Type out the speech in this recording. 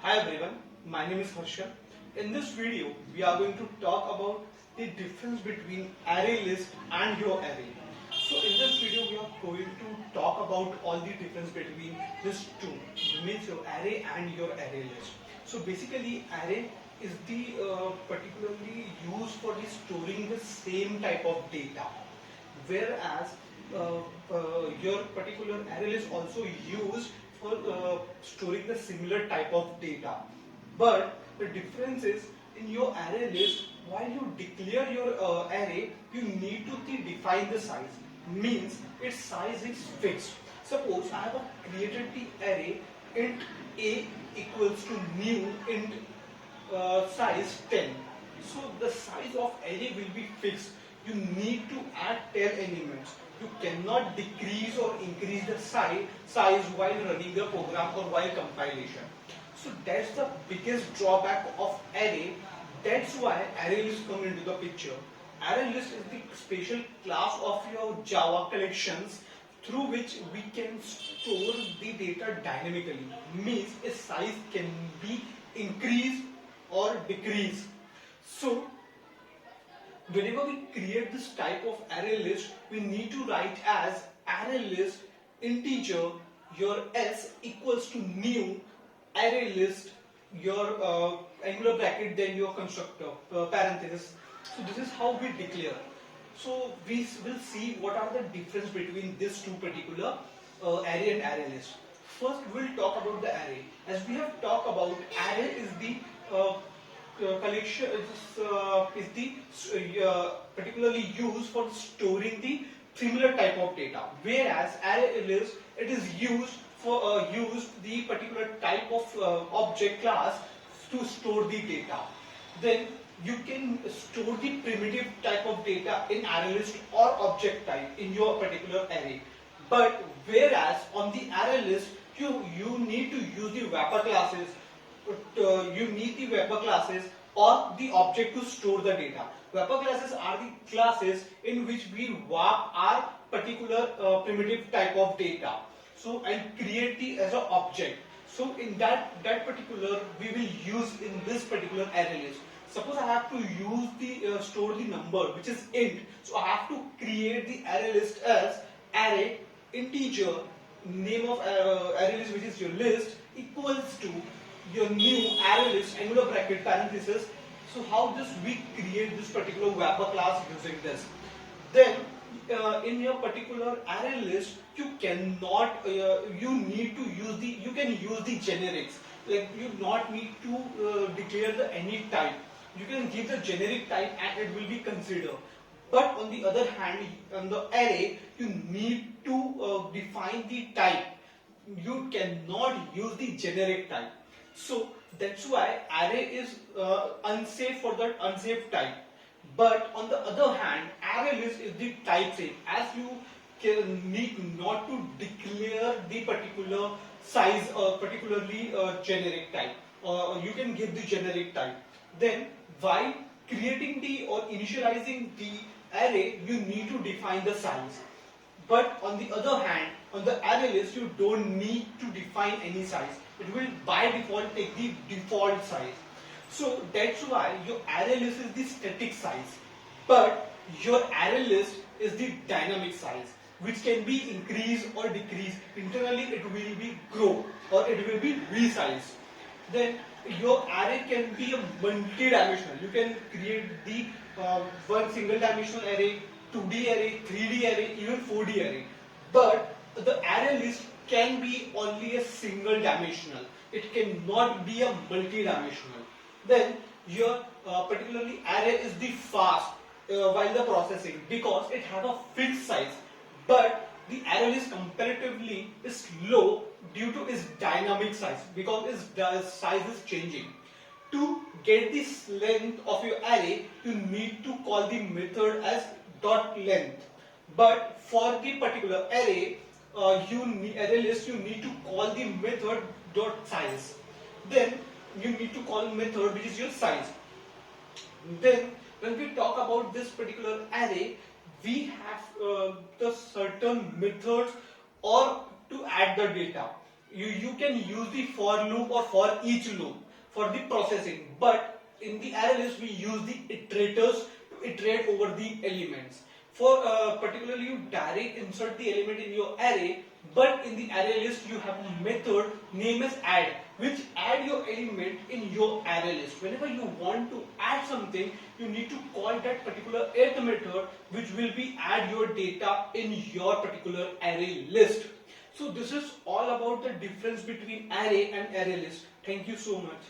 Hi everyone, my name is Harsha. In this video, we are going to talk about the difference between array list and your array. So in this video, we are going to talk about all the difference between these two, means your array and your array list. So basically, array is the particularly used for the storing the same type of data, whereas your particular array is also used for storing the similar type of data. But the difference is in your array list, while you declare your array, you need to define the size. Means its size is fixed. Suppose I have created the array int a equals to new int size 10. So the size of array will be fixed. You need to add 10 elements. You cannot decrease or increase the size while running the program or while compilation. So that's the biggest drawback of array. That's why array list come into the picture. Array list is the special class of your Java collections through which we can store the data dynamically. Means a size can be increased or decreased. So whenever we create this type of array list, we need to write as array list integer your s equals to new array list your angular bracket then your constructor parenthesis. So this is how we declare. So we will see what are the difference between these two particular array and array list. First we'll talk about the array. As we have talked about, array is the collection is the particularly used for storing the similar type of data, whereas array list it is used for the particular type of object class to store the data. Then you can store the primitive type of data in array list or object type in your particular array. But whereas on the array list you need to use the wrapper classes. You need the wrapper classes or the object to store the data. Wrapper classes are the classes in which we wrap our particular primitive type of data. So and create the as an object. So in that particular we will use in this particular array list. Suppose I have to use the store the number which is int. So I have to create the array list as array integer name of array list which is your list equals to your new array list angular bracket parenthesis. So how this we create this particular wrapper class using this. Then in your particular array list you cannot you need to use the you can use the generics, like you not need to declare the any type. You can give the generic type and it will be considered. But on the other hand, on the array you need to define the type. You cannot use the generic type. So that's why array is unsafe for that unsafe type. But on the other hand, array list is the type safe, as you can need not to declare the particular size or particularly generic type. You can give the generic type. Then while creating the or initializing the array, you need to define the size. But on the other hand, on the array list, you don't need to define any size. It will by default take the default size. So that's why your array list is the static size. But your array list is the dynamic size, which can be increased or decreased. Internally, it will be grow or it will be resized. Then your array can be a multi-dimensional. You can create the one single dimensional array, 2D array, 3D array, even 4D array. But the array list can be only a single dimensional. It cannot be a multi-dimensional. Then your particularly array is the fast while the processing because it has a fixed size. But the array list comparatively is slow due to its dynamic size because its size is changing. To get this length of your array, you need to call the method as dot length. But for the particular array, array list, you need to call the method dot size. Then you need to call method which is your size. Then when we talk about this particular array, we have the certain methods or to add the data. you can use the for loop or for each loop for the processing, but in the array list we use the iterators to iterate over the elements. For particularly you direct insert the element in your array, but in the array list you have a method name as add, which add your element in your array list. Whenever you want to add something, you need to call that particular add method, which will be add your data in your particular array list. So this is all about the difference between array and array list. Thank you so much.